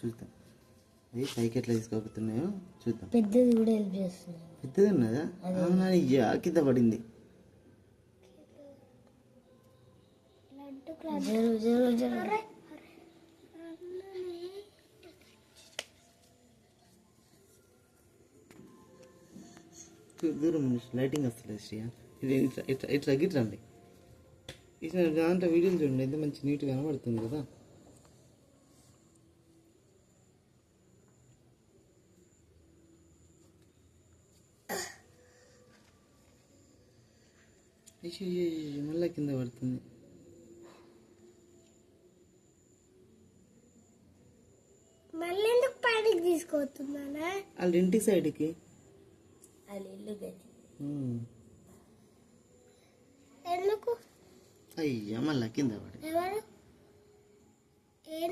చూద్దాం. అవి పైకి ఎట్లా తీసుకోబోతున్నాయో చూద్దాం. పెద్దది కూడా హెల్ప్ చేస్తుంది. పెద్దది ఉన్నదా? అవునా? అయ్యా కింద పడింది. దూరం లైటింగ్ వస్తలేదు శ్రీయా. ఇది ఇట్లా ఇట్లా ఇట్లా గిట్లండి. ఇట్లా దాంట్లో వీడియోలు చూడండి, ఎంత మంచి నీట్గా కనబడుతుంది కదా. మళ్ళీ కింద పడుతుంది. మళ్ళీ ఎందుకు పైకి తీసుకుపోతున్నానా? వాళ్ళ ఇంటి సైడ్కి. వాళ్ళ ఇల్లు గది. ఎందుకు? అయ్యా మళ్ళీ కింద పడి. ఎవరు?